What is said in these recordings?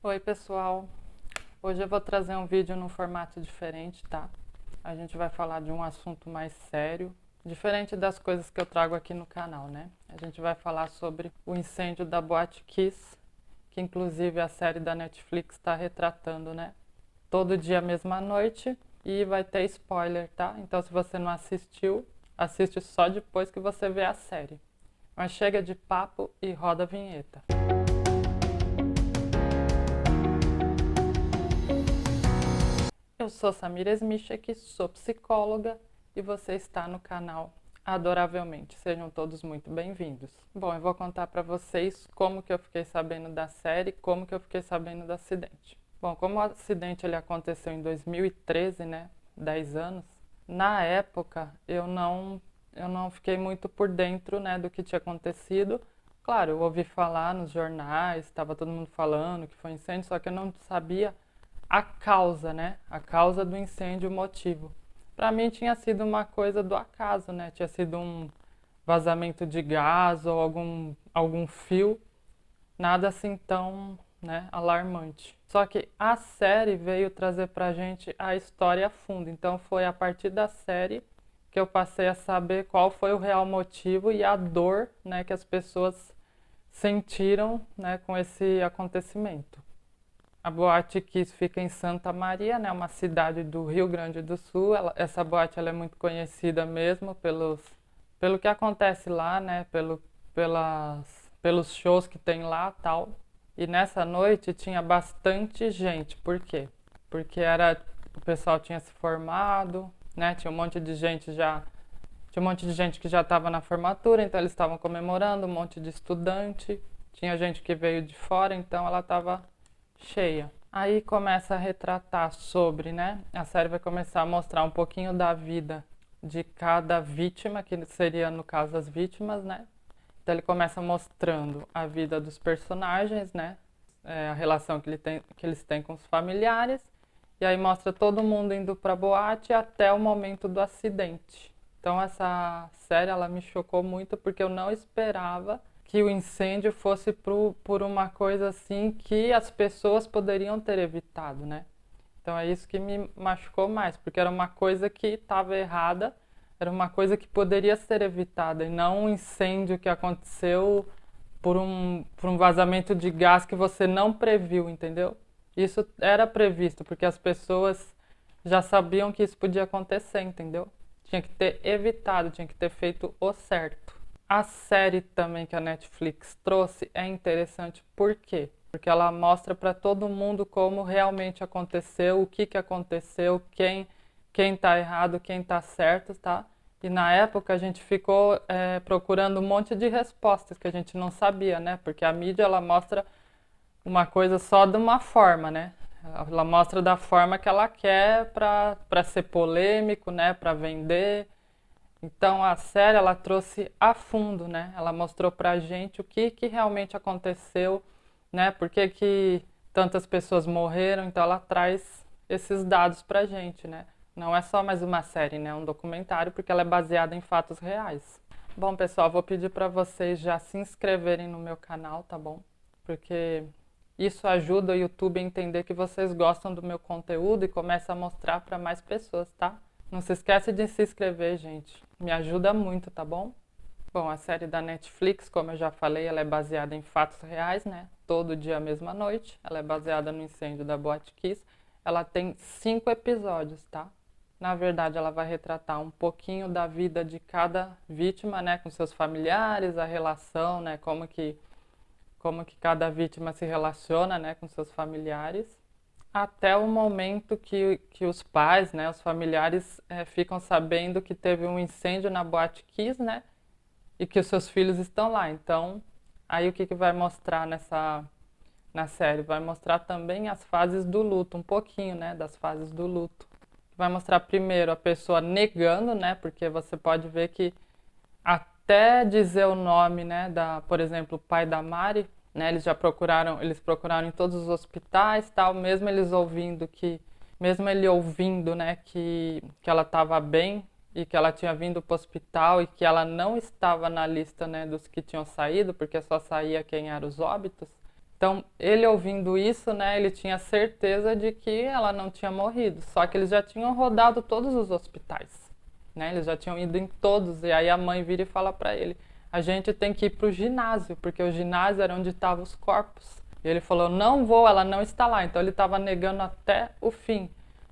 Oi pessoal, hoje eu vou trazer um vídeo num formato diferente, tá? A gente vai falar de um assunto mais sério, diferente das coisas que eu trago aqui no canal, né? A gente vai falar sobre o incêndio da Boate Kiss, que inclusive a série da Netflix está retratando, né? Todo dia, mesma noite, e vai ter spoiler, tá? Então se você não assistiu, assiste só depois que você vê a série. Mas chega de papo e roda a vinheta. Eu sou Samira Smichek, sou psicóloga e você está no canal Adoravelmente. Sejam todos muito bem-vindos. Bom, eu vou contar para vocês como que eu fiquei sabendo da série, como que eu fiquei sabendo do acidente. Bom, como o acidente ele aconteceu em 2013, né, 10 anos, na época eu não fiquei muito por dentro, né, do que tinha acontecido. Claro, eu ouvi falar nos jornais, estava todo mundo falando que foi incêndio, só que eu não sabia a causa, né? A causa do incêndio, o motivo. Para mim tinha sido uma coisa do acaso, né? Tinha sido um vazamento de gás ou algum fio, nada assim tão, né, alarmante. Só que a série veio trazer pra gente a história a fundo. Então foi a partir da série que eu passei a saber qual foi o real motivo e a dor, né, que as pessoas sentiram, né, com esse acontecimento. A Boate Kiss fica em Santa Maria, né, uma cidade do Rio Grande do Sul. Essa boate ela é muito conhecida mesmo pelo que acontece lá, né, pelos shows que tem lá tal. E nessa noite tinha bastante gente. Por quê? Porque o pessoal tinha se formado, né, tinha um monte de gente que já estava na formatura, então eles estavam comemorando, um monte de estudante. Tinha gente que veio de fora, então ela estava cheia. Aí começa a retratar sobre, né? A série vai começar a mostrar um pouquinho da vida de cada vítima, que seria no caso as vítimas, né? Então ele começa mostrando a vida dos personagens, né? A relação que eles têm com os familiares. E aí mostra todo mundo indo pra boate até o momento do acidente. Então essa série ela me chocou muito porque eu não esperava que o incêndio fosse por uma coisa assim que as pessoas poderiam ter evitado, né? Então é isso que me machucou mais, porque era uma coisa que estava errada, era uma coisa que poderia ser evitada, e não um incêndio que aconteceu por um vazamento de gás que você não previu, entendeu? Isso era previsto, porque as pessoas já sabiam que isso podia acontecer, entendeu? Tinha que ter evitado, tinha que ter feito o certo. A série também que a Netflix trouxe é interessante, por quê? Porque ela mostra para todo mundo como realmente aconteceu, o que aconteceu, quem tá errado, quem tá certo, tá? E na época a gente ficou procurando um monte de respostas que a gente não sabia, né? Porque a mídia ela mostra uma coisa só de uma forma, né? Ela mostra da forma que ela quer para ser polêmico, né? Para vender. Então a série ela trouxe a fundo, né? Ela mostrou pra gente o que realmente aconteceu, né? Por que tantas pessoas morreram, então ela traz esses dados pra gente, né? Não é só mais uma série, né? É um documentário porque ela é baseada em fatos reais. Bom, pessoal, vou pedir para vocês já se inscreverem no meu canal, tá bom? Porque isso ajuda o YouTube a entender que vocês gostam do meu conteúdo e começa a mostrar para mais pessoas, tá? Não se esquece de se inscrever, gente. Me ajuda muito, tá bom? Bom, a série da Netflix, como eu já falei, ela é baseada em fatos reais, né? Todo dia, mesma noite. Ela é baseada no incêndio da Boate Kiss. Ela tem 5 episódios, tá? Na verdade, ela vai retratar um pouquinho da vida de cada vítima, né? Com seus familiares, a relação, né? Como que cada vítima se relaciona, né? Com seus familiares até o momento que os pais, né, os familiares ficam sabendo que teve um incêndio na Boate Kiss, né, e que os seus filhos estão lá. Então, aí o que vai mostrar na série? Vai mostrar também as fases do luto, um pouquinho, né, das fases do luto. Vai mostrar primeiro a pessoa negando, né, porque você pode ver que até dizer o nome, né, por exemplo, o pai da Mari, né, eles procuraram em todos os hospitais, tal, mesmo ele ouvindo, né, que ela estava bem e que ela tinha vindo para o hospital e que ela não estava na lista, né, dos que tinham saído, porque só saía quem eram os óbitos. Então, ele ouvindo isso, né, ele tinha certeza de que ela não tinha morrido. Só que eles já tinham rodado todos os hospitais, né? Eles já tinham ido em todos. E aí a mãe vira e fala para ele: a gente tem que ir para o ginásio, porque o ginásio era onde estavam os corpos. E ele falou: não vou, ela não está lá. Então ele estava negando até o fim.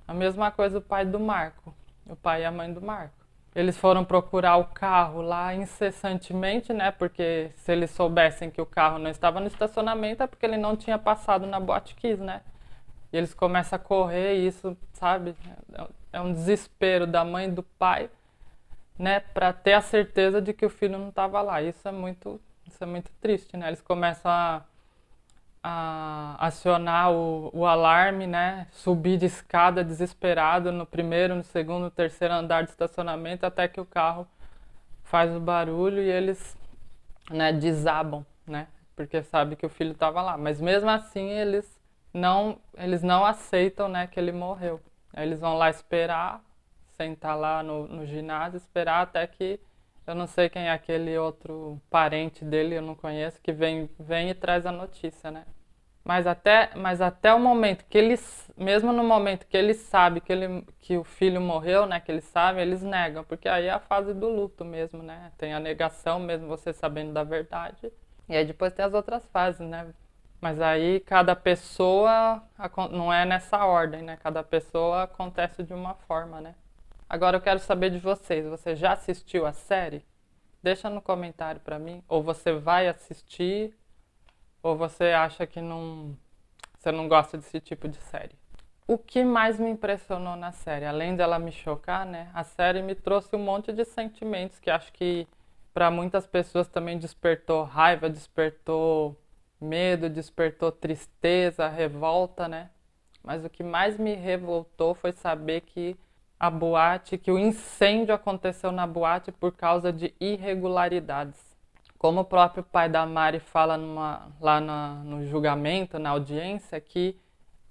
A mesma coisa o pai do Marco, o pai e a mãe do Marco. Eles foram procurar o carro lá incessantemente, né? Porque se eles soubessem que o carro não estava no estacionamento é porque ele não tinha passado na Boate Kiss, né? E eles começam a correr e isso, sabe? É um desespero da mãe e do pai, né? Para ter a certeza de que o filho não estava lá. Isso é muito triste, né? Eles começam a acionar o alarme, né? Subir de escada desesperado no primeiro, no segundo, no terceiro andar de estacionamento até que o carro faz o barulho e eles, né, desabam, né? Porque sabe que o filho estava lá. Mas mesmo assim eles não aceitam, né, que ele morreu. Aí eles vão lá esperar, sentar lá no ginásio, esperar até que eu não sei quem é aquele outro parente dele, eu não conheço, que vem e traz a notícia, né? Mas até o momento que eles, mesmo no momento que eles sabem que o filho morreu, né, que eles sabem, eles negam, porque aí é a fase do luto mesmo, né? Tem a negação, mesmo você sabendo da verdade. E aí depois tem as outras fases, né? Mas aí cada pessoa, não é nessa ordem, né? Cada pessoa acontece de uma forma, né? Agora eu quero saber de vocês. Você já assistiu a série? Deixa no comentário pra mim. Ou você vai assistir, ou você acha que você não gosta desse tipo de série. O que mais me impressionou na série, além dela me chocar, né? A série me trouxe um monte de sentimentos que acho que para muitas pessoas também despertou raiva, despertou medo, despertou tristeza, revolta, né? Mas o que mais me revoltou foi saber que o incêndio aconteceu na boate por causa de irregularidades. Como o próprio pai da Mari fala lá no julgamento, na audiência, que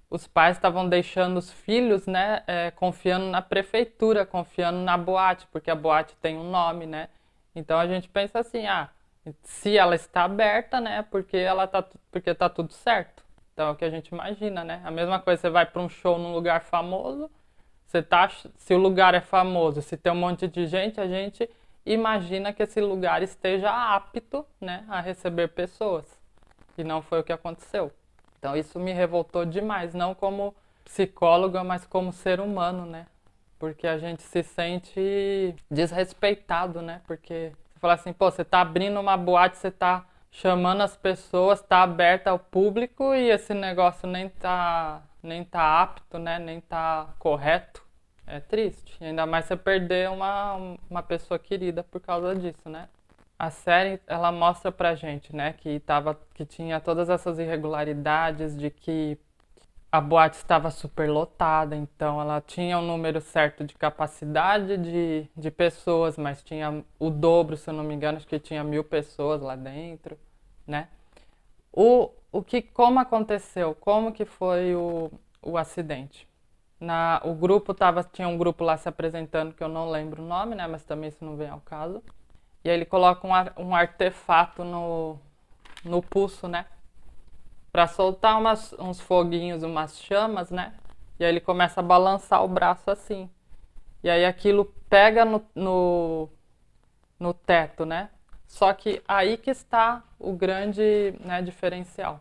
os pais estavam deixando os filhos, né, confiando na prefeitura, confiando na boate, porque a boate tem um nome, né? Então a gente pensa assim, se ela está aberta, né, porque tá tudo certo. Então é o que a gente imagina, né? A mesma coisa, você vai para um show num lugar famoso, se o lugar é famoso, se tem um monte de gente, a gente imagina que esse lugar esteja apto, né, a receber pessoas. E não foi o que aconteceu. Então isso me revoltou demais, não como psicóloga, mas como ser humano, né? Porque a gente se sente desrespeitado, né? Porque você fala assim, pô, você tá abrindo uma boate, você tá chamando as pessoas, tá aberta ao público e esse negócio nem tá apto, né? Nem tá correto. É triste. E ainda mais você perder uma pessoa querida por causa disso, né? A série, ela mostra pra gente, né, que tinha todas essas irregularidades, de que a boate estava superlotada, então ela tinha um número certo de capacidade de pessoas, mas tinha o dobro, se eu não me engano, acho que tinha 1.000 pessoas lá dentro, né? Como aconteceu? Como que foi o acidente? Tinha um grupo lá se apresentando que eu não lembro o nome, né, mas também isso não vem ao caso. E aí ele coloca um artefato no pulso, né? Pra soltar uns foguinhos, umas chamas, né? E aí ele começa a balançar o braço assim. E aí aquilo pega no teto, né? Só que aí que está o grande, né, diferencial.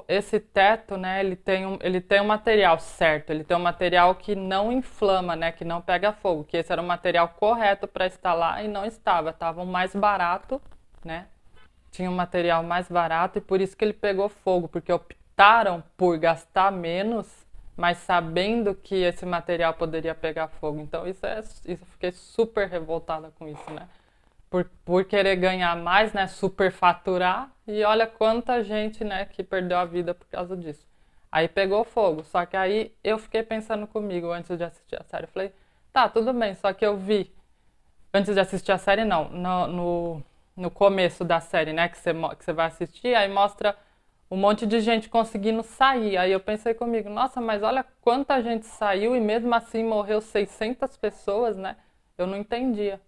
Esse teto, né, ele tem um material certo, ele tem um material que não inflama, né, que não pega fogo, que esse era o material correto para instalar e não estava um mais barato, né, tinha um material mais barato e por isso que ele pegou fogo, porque optaram por gastar menos, mas sabendo que esse material poderia pegar fogo. Então isso eu fiquei super revoltada com isso, né. Por querer ganhar mais, né, superfaturar, e olha quanta gente, né, que perdeu a vida por causa disso. Aí pegou fogo, só que aí eu fiquei pensando comigo antes de assistir a série, eu falei, tá, tudo bem, só que eu vi, antes de assistir a série não, no começo da série, né, que você vai assistir, aí mostra um monte de gente conseguindo sair, aí eu pensei comigo, nossa, mas olha quanta gente saiu e mesmo assim morreu 600 pessoas, né, eu não entendia.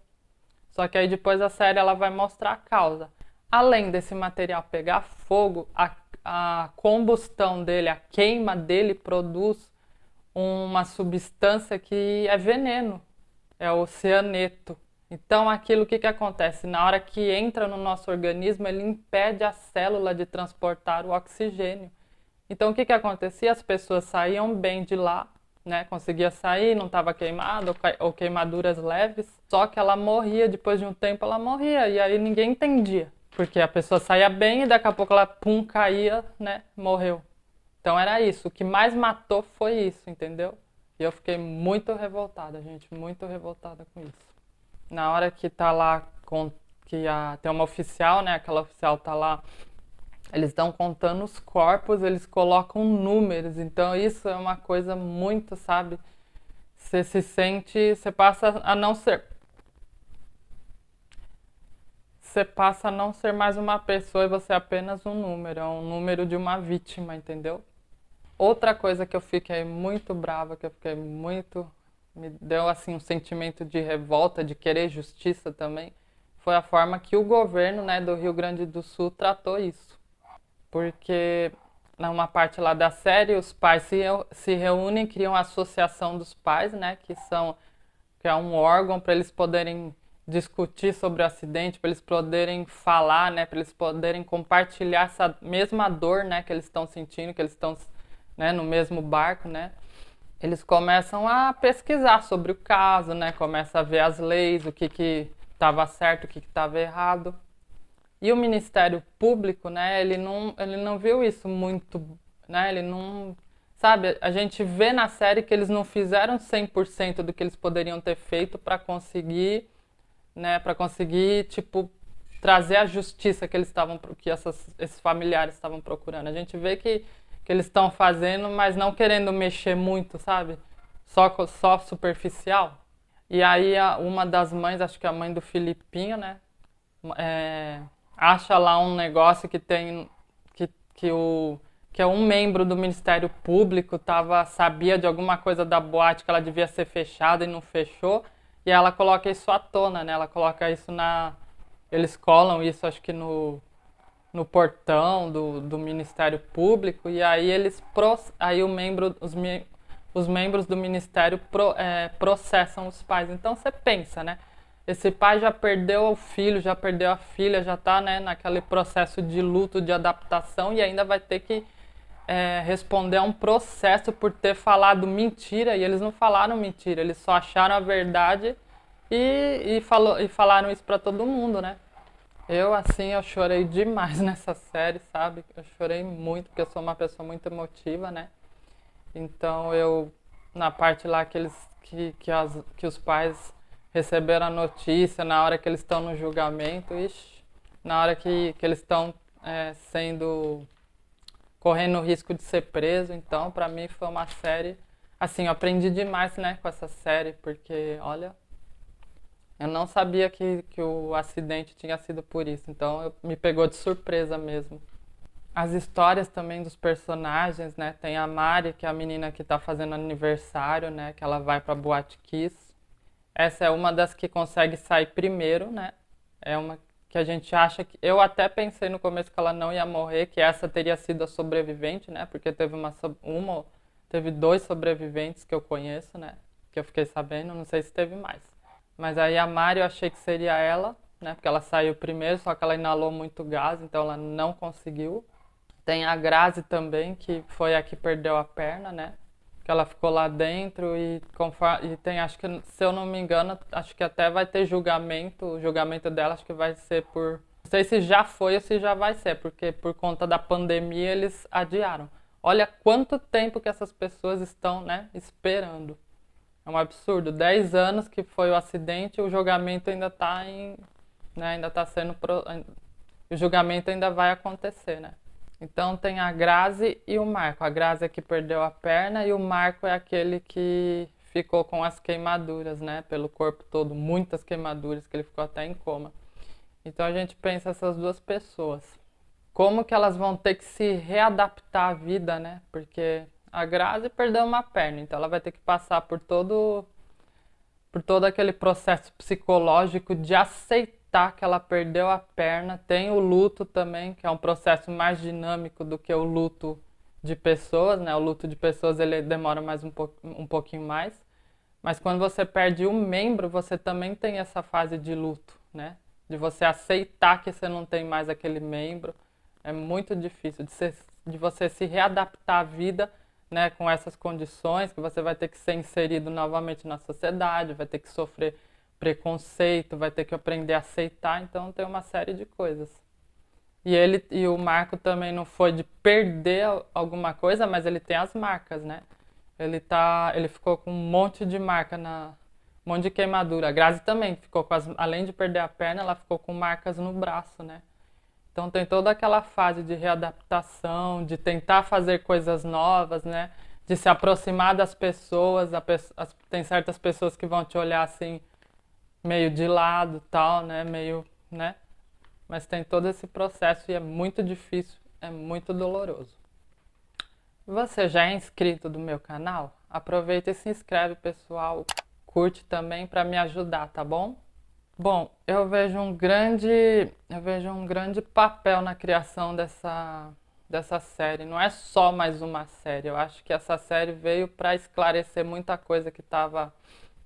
Só que aí depois a série ela vai mostrar a causa. Além desse material pegar fogo, a combustão dele, a queima dele produz uma substância que é veneno, é o cianeto. Então, aquilo, o que que acontece? Na hora que entra no nosso organismo, ele impede a célula de transportar o oxigênio. Então, o que que acontecia? As pessoas saíam bem de lá, né? Conseguia sair, não estava queimado ou queimaduras leves, só que ela morria, depois de um tempo ela morria, e aí ninguém entendia. Porque a pessoa saía bem e daqui a pouco ela, pum, caía, né? Morreu. Então era isso. O que mais matou foi isso, entendeu? E eu fiquei muito revoltada, gente, muito revoltada com isso. Na hora que tá lá, tem uma oficial, né? Aquela oficial tá lá, eles estão contando os corpos, eles colocam números. Então isso é uma coisa muito, sabe? Você se sente, você passa a não ser. Você passa a não ser mais uma pessoa e você é apenas um número, é um número de uma vítima, entendeu? Outra coisa que eu fiquei muito brava, que eu fiquei muito. Me deu assim um sentimento de revolta, de querer justiça também, foi a forma que o governo, né, do Rio Grande do Sul tratou isso. Porque numa parte lá da série, os pais se reúnem, criam a Associação dos Pais, né, que é um órgão para eles poderem discutir sobre o acidente, para eles poderem falar, né, para eles poderem compartilhar essa mesma dor, né, que eles estão sentindo, que eles estão, né, no mesmo barco, né. Eles começam a pesquisar sobre o caso, né, começam a ver as leis, o que estava certo, o que estava errado. E o Ministério Público, né, ele não viu isso muito, né, ele não, sabe, a gente vê na série que eles não fizeram 100% do que eles poderiam ter feito para conseguir, né, tipo, trazer a justiça que esses familiares estavam procurando. A gente vê que eles estão fazendo, mas não querendo mexer muito, sabe, só superficial. E aí uma das mães, acho que é a mãe do Filipinho, né, acha lá um negócio que tem que é um membro do Ministério Público sabia de alguma coisa da boate que ela devia ser fechada e não fechou, e ela coloca isso à tona, né? Ela coloca isso eles colam isso, acho que no portão do Ministério Público, e aí aí os membros do Ministério processam os pais. Então você pensa, né? Esse pai já perdeu o filho, já perdeu a filha, já está, né, naquele processo de luto, de adaptação, e ainda vai ter que responder a um processo por ter falado mentira, e eles não falaram mentira, eles só acharam a verdade e falaram isso para todo mundo, né? Eu chorei demais nessa série, sabe? Eu chorei muito, porque eu sou uma pessoa muito emotiva, né? Então na parte lá que os pais receberam a notícia, na hora que eles estão no julgamento, na hora que eles estão correndo o risco de ser preso. Então, pra mim foi uma série, assim, eu aprendi demais, né, com essa série, porque, olha, eu não sabia que o acidente tinha sido por isso, então me pegou de surpresa mesmo. As histórias também dos personagens, né, tem a Mari, que é a menina que tá fazendo aniversário, né, que ela vai pra Boate Kiss. Essa é uma das que consegue sair primeiro, né? É uma que a gente acha que. Eu até pensei no começo que ela não ia morrer, que essa teria sido a sobrevivente, né? Porque teve dois sobreviventes que eu conheço, né? Que eu fiquei sabendo, não sei se teve mais. Mas aí a Mari eu achei que seria ela, né? Porque ela saiu primeiro, só que ela inalou muito gás, então ela não conseguiu. Tem a Grazi também, que foi a que perdeu a perna, né? Que ela ficou lá dentro e tem, acho que, se eu não me engano, acho que até vai ter julgamento. O julgamento dela acho que vai ser não sei se já foi ou se já vai ser, porque por conta da pandemia eles adiaram. Olha quanto tempo que essas pessoas estão, né, esperando. É um absurdo. 10 anos que foi o acidente, o julgamento ainda está né, ainda está sendo, o julgamento ainda vai acontecer, né? Então tem a Grazi e o Marco. A Grazi é que perdeu a perna e o Marco é aquele que ficou com as queimaduras, né? Pelo corpo todo, muitas queimaduras, que ele ficou até em coma. Então a gente pensa essas duas pessoas. Como que elas vão ter que se readaptar à vida, né? Porque a Grazi perdeu uma perna, então ela vai ter que passar por todo aquele processo psicológico de aceitar aceitar que ela perdeu a perna. Tem o luto também, que é um processo mais dinâmico do que o luto de pessoas, né? O luto de pessoas ele demora mais um pouquinho mais. Mas quando você perde um membro, você também tem essa fase de luto, né? De você aceitar que você não tem mais aquele membro. É muito difícil de você se readaptar à vida, né, com essas condições, que você vai ter que ser inserido novamente na sociedade, vai ter que sofrer preconceito, vai ter que aprender a aceitar, então tem uma série de coisas. E o Marco também não foi de perder alguma coisa, mas ele tem as marcas, né? Ele ficou com um monte de marca um monte de queimadura. A Grazi também ficou além de perder a perna, ela ficou com marcas no braço, né? Então tem toda aquela fase de readaptação, de tentar fazer coisas novas, né? De se aproximar das pessoas. Tem certas pessoas que vão te olhar assim, meio de lado, tal, né? Meio, né? Mas tem todo esse processo e é muito difícil, é muito doloroso. Você já é inscrito do meu canal? Aproveita e se inscreve, pessoal. Curte também para me ajudar, tá bom? Bom, eu vejo um grande papel na criação dessa série. Não é só mais uma série. Eu acho que essa série veio para esclarecer muita coisa que estava,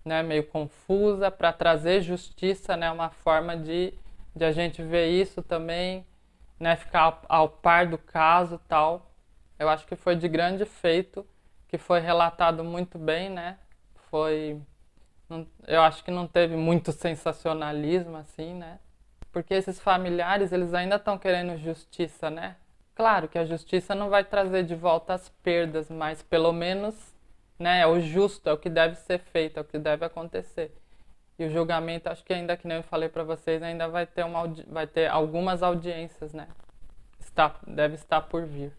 né, meio confusa, para trazer justiça, né, uma forma de a gente ver isso também, né, ficar ao par do caso, tal. Eu acho que foi de grande feito, que foi relatado muito bem, né? Eu acho que não teve muito sensacionalismo assim, né? Porque esses familiares, eles ainda estão querendo justiça, né? Claro que a justiça não vai trazer de volta as perdas, mas pelo menos, né, é o justo, é o que deve ser feito, é o que deve acontecer. E o julgamento, acho que ainda que nem eu falei para vocês, ainda vai ter algumas audiências, né? Deve estar por vir.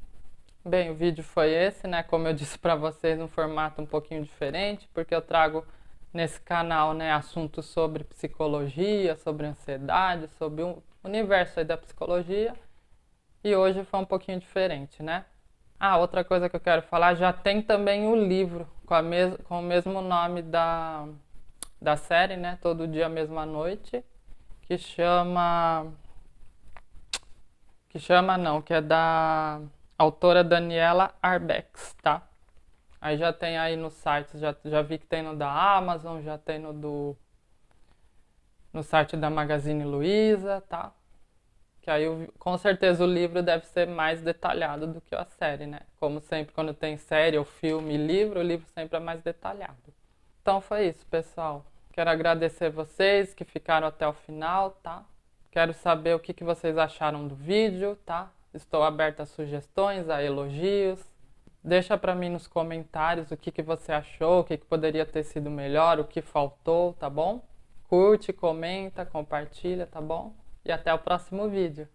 Bem, o vídeo foi esse, né? Como eu disse para vocês, um formato um pouquinho diferente, porque eu trago nesse canal, né, assuntos sobre psicologia, sobre ansiedade, sobre o universo aí da psicologia. E hoje foi um pouquinho diferente, né? Ah, outra coisa que eu quero falar, já tem também o livro com o mesmo nome da série, né? Todo Dia, Mesma Noite, que é da autora Daniela Arbex, tá? Aí já tem aí no site, já vi que tem no da Amazon, já tem no site da Magazine Luiza, tá? Que aí com certeza o livro deve ser mais detalhado do que a série, né? Como sempre, quando tem série ou filme e livro, o livro sempre é mais detalhado. Então foi isso, pessoal. Quero agradecer vocês que ficaram até o final, tá? Quero saber o que vocês acharam do vídeo, tá? Estou aberta a sugestões, a elogios. Deixa para mim nos comentários o que você achou, o que poderia ter sido melhor, o que faltou, tá bom? Curte, comenta, compartilha, tá bom? E até o próximo vídeo.